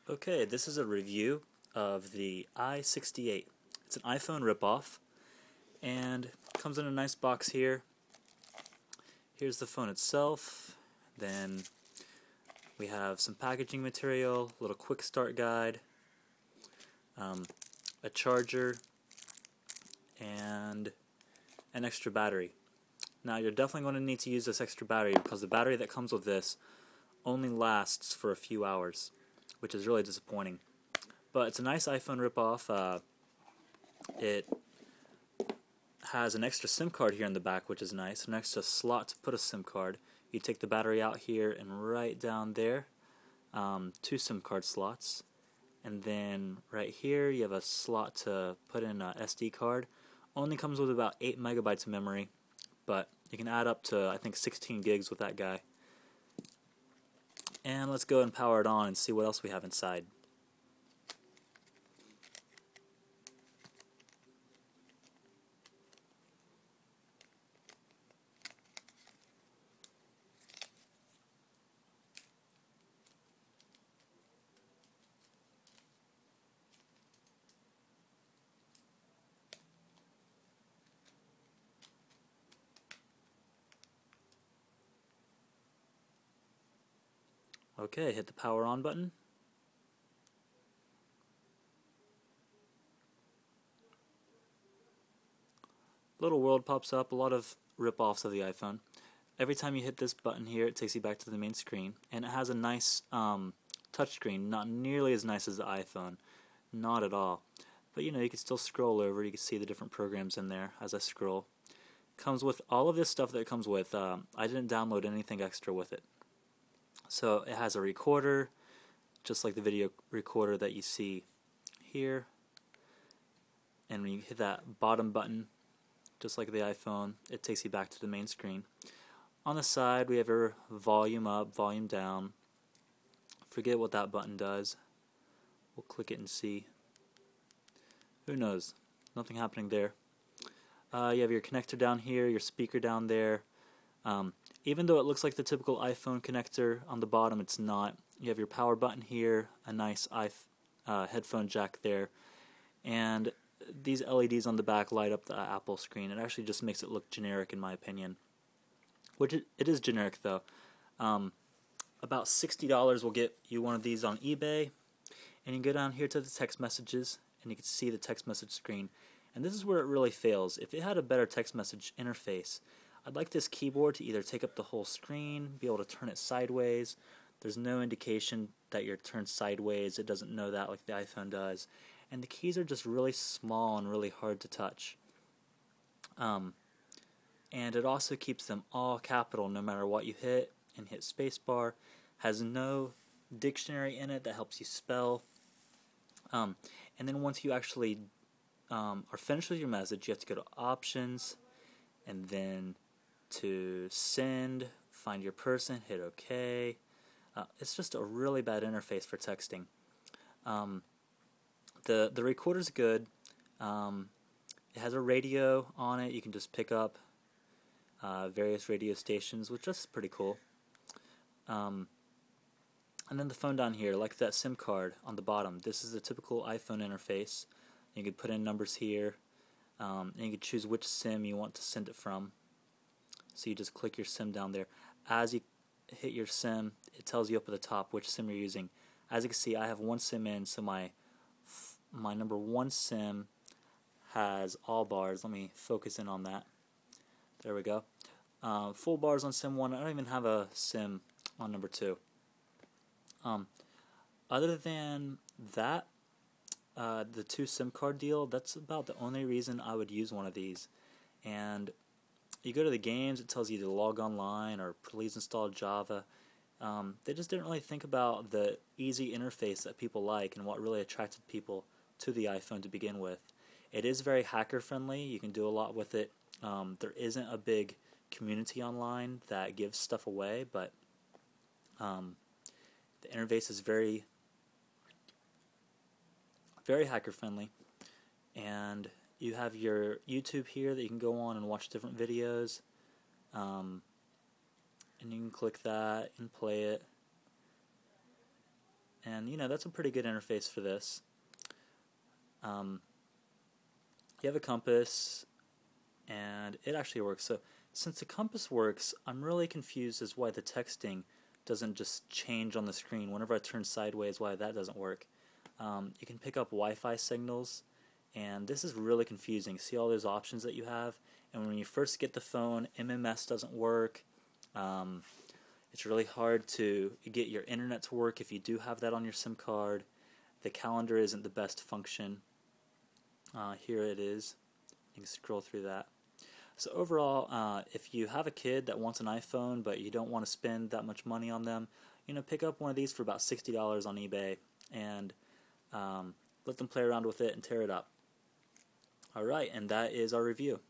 Okay, this is a review of the i68. It's an iPhone ripoff and comes in a nice box here. Here's the phone itself. Then we have some packaging material, a little quick start guide, a charger, and an extra battery. Now you're definitely going to need to use this extra battery because the battery that comes with this only lasts for a few hours, which is really disappointing. But it's a nice iPhone ripoff. It has an extra SIM card here in the back, which is nice, an extra slot to put a SIM card. You take the battery out here and right down there, 2 SIM card slots. And then right here you have a slot to put in a SD card. Only comes with about 8 megabytes of memory, but you can add up to, I think, 16 gigs with that guy. And let's go and power it on and see what else we have inside. Okay, hit the power on button. Little world pops up, a lot of rip-offs of the iPhone. Every time you hit this button here, it takes you back to the main screen, and it has a nice touchscreen, not nearly as nice as the iPhone, not at all. But you know, you can still scroll over, you can see the different programs in there as I scroll. Comes with all of this stuff that it comes with. I didn't download anything extra with it. So it has a recorder, just like the video recorder that you see here. And when you hit that bottom button, just like the iPhone, it takes you back to the main screen. On the side, we have our volume up, volume down. Forget what that button does. We'll click it and see. Who knows? Nothing happening there. You have your connector down here, your speaker down there. Even though it looks like the typical iPhone connector, on the bottom it's not. You have your power button here, a nice headphone jack there, and these LEDs on the back light up the Apple screen. It actually just makes it look generic in my opinion. Which it is generic though. About $60 will get you one of these on eBay, and you go down here to the text messages and you can see the text message screen. And this is where it really fails. If it had a better text message interface, I'd like this keyboard to either take up the whole screen, be able to turn it sideways. There's no indication that you're turned sideways. It doesn't know that like the iPhone does. And the keys are just really small and really hard to touch. And it also keeps them all capital no matter what you hit, and hit spacebar. Has no dictionary in it that helps you spell. And then once you actually are finished with your message, you have to go to options, and then to send, find your person, hit OK. It's just a really bad interface for texting. The recorder's good. It has a radio on it. You can just pick up various radio stations, which is pretty cool. And then the phone down here, like that SIM card on the bottom. This is a typical iPhone interface. You can put in numbers here, and you can choose which SIM you want to send it from. So you just click your SIM down there. As you hit your SIM, it tells you up at the top which SIM you're using. As you can see, I have one SIM in, so my number 1 SIM has all bars. Let me focus in on that. There we go. Full bars on SIM 1. I don't even have a SIM on number 2. Other than that, the 2 SIM card deal, that's about the only reason I would use one of these. And you go to the games, it tells you to log online or please install Java. They just didn't really think about the easy interface that people like and what really attracted people to the iPhone to begin with. It is very hacker friendly. You can do a lot with it. There isn't a big community online that gives stuff away, but the interface is very hacker friendly. And you have your YouTube here that you can go on and watch different videos, and you can click that and play it. And that's a pretty good interface for this. You have a compass, and it actually works. So since the compass works, I'm really confused as why the texting doesn't just change on the screen. Whenever I turn sideways, why that doesn't work. You can pick up Wi-Fi signals, and this is really confusing. See all those options that you have, and when you first get the phone, MMS doesn't work. It's really hard to get your internet to work if you do have that on your SIM card. The calendar isn't the best function. Here it is. You can scroll through that. So overall, if you have a kid that wants an iPhone but you don't want to spend that much money on them, pick up one of these for about $60 on eBay and let them play around with it and tear it up. Alright, and that is our review.